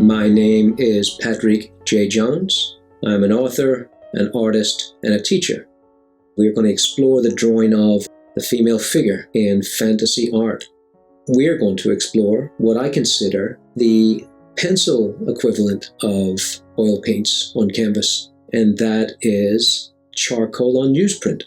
My name is Patrick J. Jones. I'm an author, an artist, and a teacher. We're going to explore the drawing of the female figure in fantasy art. We're going to explore what I consider the pencil equivalent of oil paints on canvas, and that is charcoal on newsprint.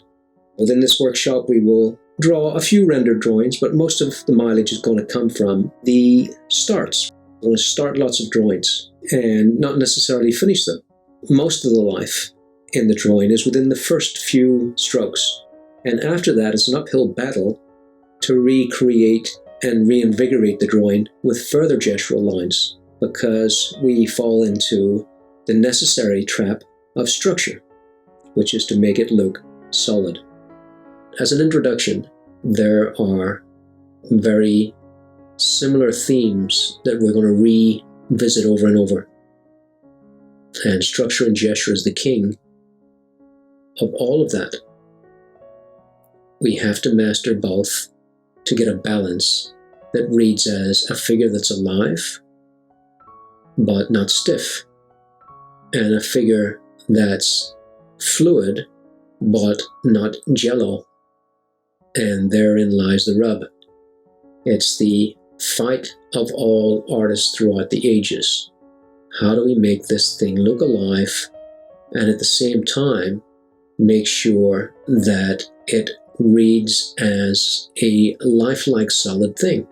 Within this workshop, we will draw a few rendered drawings, but most of the mileage is going to come from the starts. We're going to start lots of drawings and not necessarily finish them. Most of the life in the drawing is within the first few strokes, and after that it's an uphill battle to recreate and reinvigorate the drawing with further gestural lines, because we fall into the necessary trap of structure, which is to make it look solid. As an introduction, there are very similar themes that we're going to revisit over and over. And structure and gesture is the king of all of that. We have to master both to get a balance that reads as a figure that's alive, but not stiff, and a figure that's fluid, but not jello. And therein lies the rub. It's the fight of all artists throughout the ages. How do we make this thing look alive and at the same time make sure that it reads as a lifelike solid thing?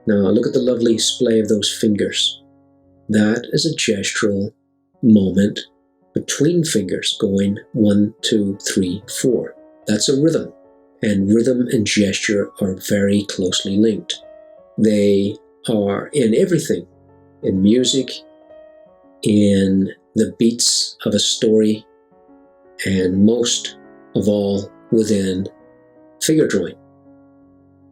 Now look at the lovely splay of those fingers. That is a gestural moment between fingers going 1, 2, 3, 4. That's a rhythm. And rhythm and gesture are very closely linked. They are in everything, in music, in the beats of a story, and most of all within figure drawing.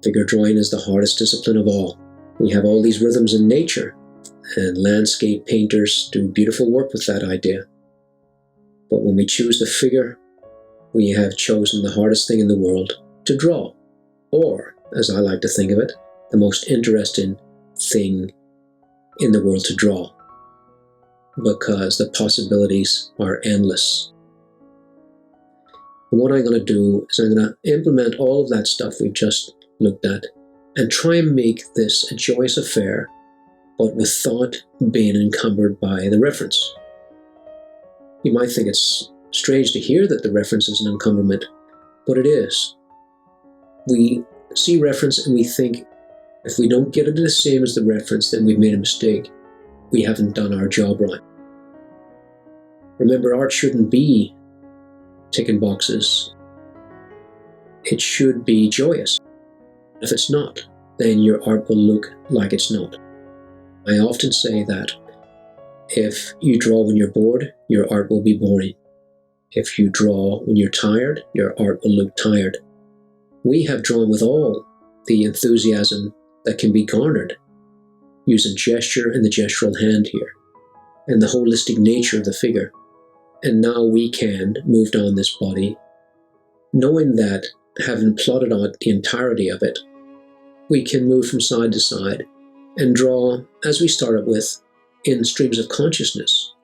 Figure drawing is the hardest discipline of all. We have all these rhythms in nature, and landscape painters do beautiful work with that idea. But when we choose the figure, we have chosen the hardest thing in the world to draw, or, as I like to think of it, the most interesting thing in the world to draw, because the possibilities are endless. And what I'm going to do is I'm going to implement all of that stuff we've just looked at and try and make this a joyous affair, but with thought being encumbered by the reference. You might think it's strange to hear that the reference is an encumberment, but it is. We see reference and we think, if we don't get it the same as the reference, then we've made a mistake. We haven't done our job right. Remember, art shouldn't be ticking boxes. It should be joyous. If it's not, then your art will look like it's not. I often say that if you draw when you're bored, your art will be boring. If you draw when you're tired, your art will look tired. We have drawn with all the enthusiasm that can be garnered, using gesture and the gestural hand here, and the holistic nature of the figure. And now we can move down this body, knowing that, having plotted out the entirety of it, we can move from side to side and draw, as we started with, in streams of consciousness,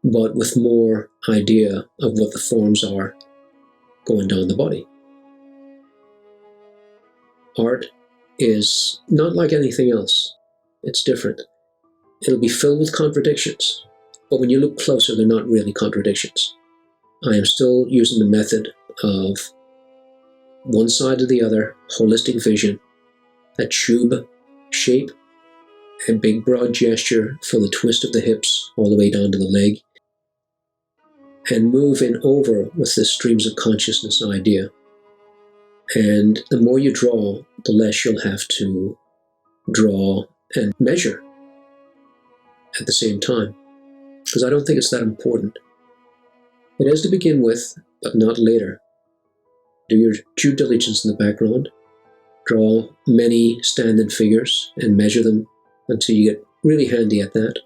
but with more idea of what the forms are going down the body. Art is not like anything else. It's different. It'll be filled with contradictions, but when you look closer, they're not really contradictions. I am still using the method of one side to the other, holistic vision, a tube shape, a big broad gesture for the twist of the hips all the way down to the leg, and moving over with the streams of consciousness idea. And the more you draw, the less you'll have to draw and measure at the same time, because I don't think it's that important. It is to begin with, but not later. Do your due diligence in the background, draw many stand-in figures and measure them until you get really handy at that,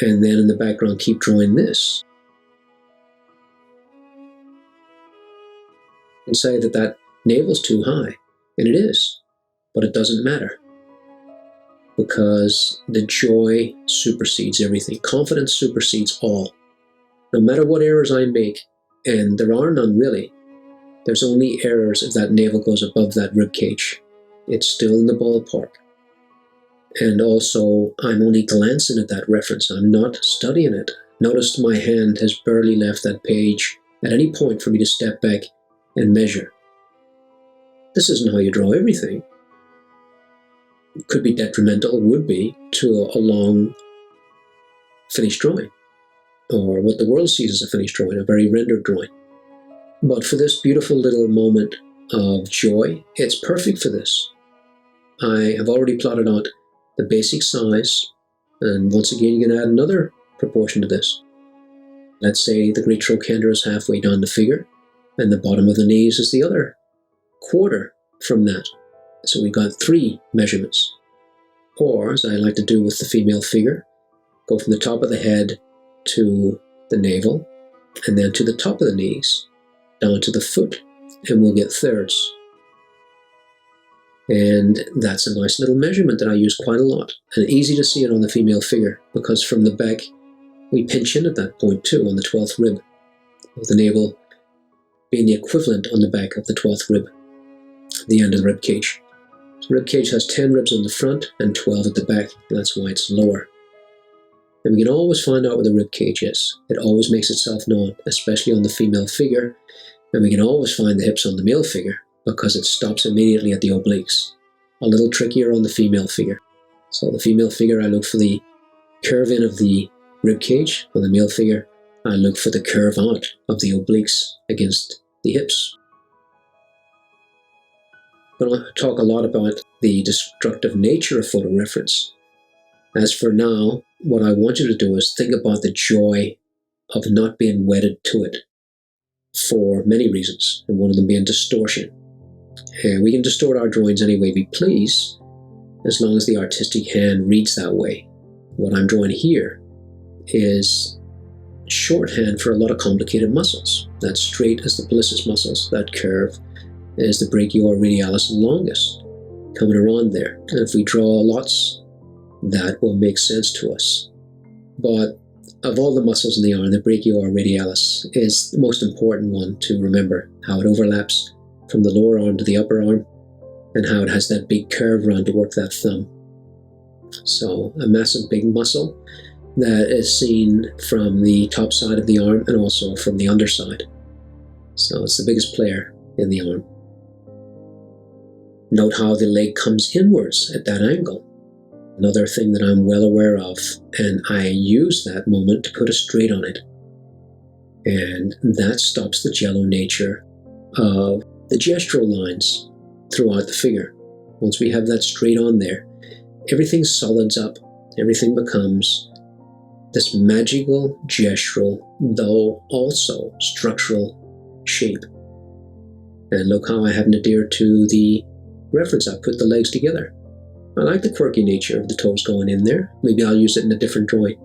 and then in the background keep drawing this. And say that navel's too high, and it is, but it doesn't matter. because the joy supersedes everything. Confidence supersedes all. No matter what errors I make, and there are none really, there's only errors if that navel goes above that rib cage. It's still in the ballpark. And also, I'm only glancing at that reference. I'm not studying it. Notice my hand has barely left that page at any point for me to step back and measure. This isn't how you draw everything. It could be detrimental, would be, to a long finished drawing, or what the world sees as a finished drawing, a very rendered drawing. But for this beautiful little moment of joy, it's perfect for this. I have already plotted out the basic size, and once again you can add another proportion to this. Let's say the great trochanter is halfway down the figure, and the bottom of the knees is the other quarter from that. So we got 3 measurements. Or, as I like to do with the female figure, go from the top of the head to the navel, and then to the top of the knees, down to the foot, and we'll get thirds. And that's a nice little measurement that I use quite a lot, and easy to see it on the female figure, because from the back we pinch in at that point too, on the 12th rib, with the navel being the equivalent on the back of the 12th rib, the end of the rib cage. So the rib cage has 10 ribs on the front and 12 at the back, and that's why it's lower. And we can always find out where the rib cage is. It always makes itself known, especially on the female figure, and we can always find the hips on the male figure, because it stops immediately at the obliques. A little trickier on the female figure. So the female figure, I look for the curve in of the rib cage. On the male figure, I look for the curve out of the obliques against the hips. But I'll talk a lot about the destructive nature of photo reference. As for now, what I want you to do is think about the joy of not being wedded to it for many reasons, and one of them being distortion. We can distort our drawings any way we please, as long as the artistic hand reads that way. What I'm drawing here is shorthand for a lot of complicated muscles. That straight is the pollicis muscles, that curve is the brachioradialis longus, coming around there. And if we draw lots, that will make sense to us. But of all the muscles in the arm, the brachioradialis is the most important one to remember, how it overlaps from the lower arm to the upper arm, and how it has that big curve around to work that thumb. So a massive big muscle that is seen from the top side of the arm and also from the underside. So it's the biggest player in the arm. Note how the leg comes inwards at that angle. Another thing that I'm well aware of, and I use that moment to put a straight on it. And that stops the jello nature of the gestural lines throughout the figure. Once we have that straight on there, everything solids up. Everything becomes this magical gestural, though also structural shape. And look how I haven't adhered to the reference. I put the legs together. I like the quirky nature of the toes going in there. Maybe I'll use it in a different drawing.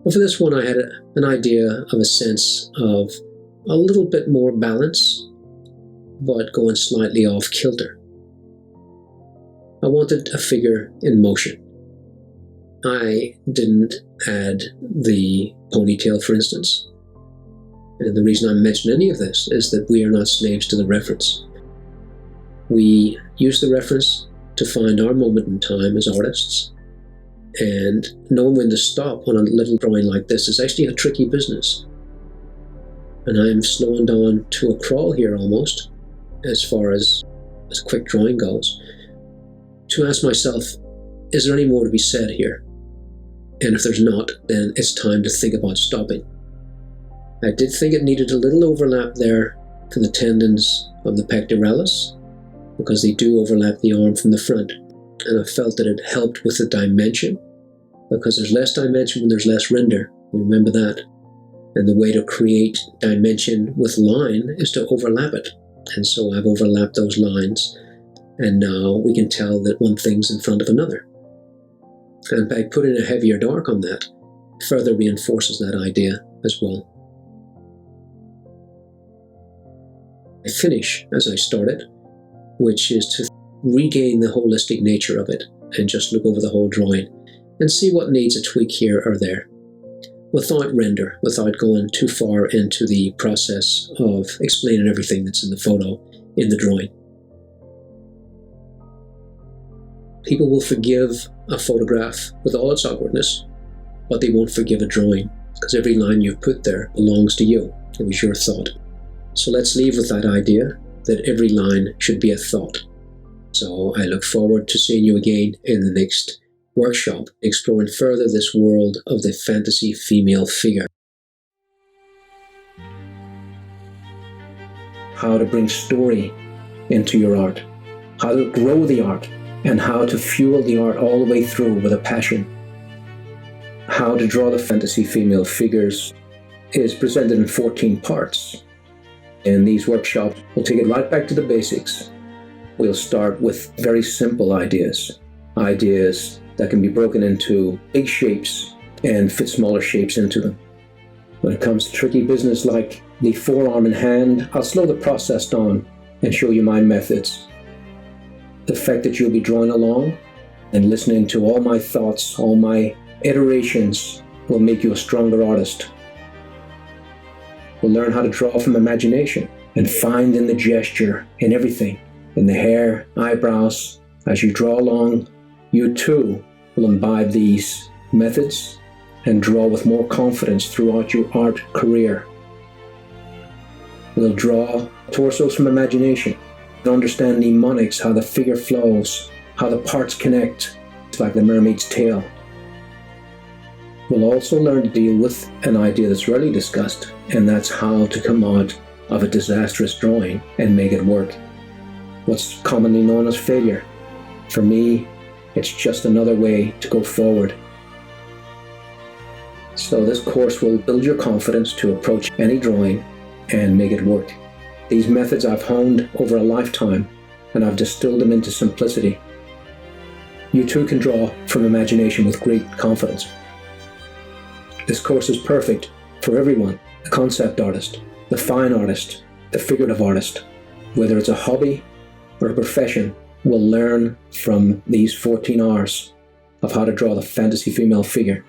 But for this one, I had an idea of a sense of a little bit more balance, but going slightly off kilter. I wanted a figure in motion. I didn't add the ponytail, for instance. And the reason I mention any of this is that we are not slaves to the reference. We use the reference to find our moment in time as artists. And knowing when to stop on a little drawing like this is actually a tricky business. And I'm slowing down to a crawl here almost, as far as a quick drawing goes, to ask myself, is there any more to be said here? And if there's not, then it's time to think about stopping. I did think it needed a little overlap there for the tendons of the pectoralis, because they do overlap the arm from the front. And I felt that it helped with the dimension, because there's less dimension when there's less render. Remember that. And the way to create dimension with line is to overlap it. And so I've overlapped those lines, and now we can tell that one thing's in front of another. And by putting a heavier dark on that, further reinforces that idea as well. I finish as I started, which is to regain the holistic nature of it, and just look over the whole drawing and see what needs a tweak here or there, without render, without going too far into the process of explaining everything that's in the photo in the drawing. People will forgive a photograph with all its awkwardness, but they won't forgive a drawing, because every line you've put there belongs to you. It was your thought. So let's leave with that idea that every line should be a thought. So I look forward to seeing you again in the next workshop, exploring further this world of the fantasy female figure. How to bring story into your art, how to grow the art, and how to fuel the art all the way through with a passion. How to draw the fantasy female figures is presented in 14 parts. In these workshops, we'll take it right back to the basics. We'll start with very simple ideas that can be broken into big shapes and fit smaller shapes into them. When it comes to tricky business like the forearm and hand, I'll slow the process down and show you my methods. The fact that you'll be drawing along and listening to all my thoughts, all my iterations, will make you a stronger artist. We'll learn how to draw from imagination and find in the gesture, in everything, in the hair, eyebrows. As you draw along, you too will imbibe these methods and draw with more confidence throughout your art career. We'll draw torsos from imagination, understand mnemonics, how the figure flows, how the parts connect. It's like the mermaid's tail. We'll also learn to deal with an idea that's rarely discussed, and that's how to come out of a disastrous drawing and make it work. What's commonly known as failure. For me, it's just another way to go forward. So this course will build your confidence to approach any drawing and make it work. These methods I've honed over a lifetime, and I've distilled them into simplicity. You too can draw from imagination with great confidence. This course is perfect for everyone, the concept artist, the fine artist, the figurative artist. Whether it's a hobby or a profession, will learn from these 14 hours of how to draw the fantasy female figure.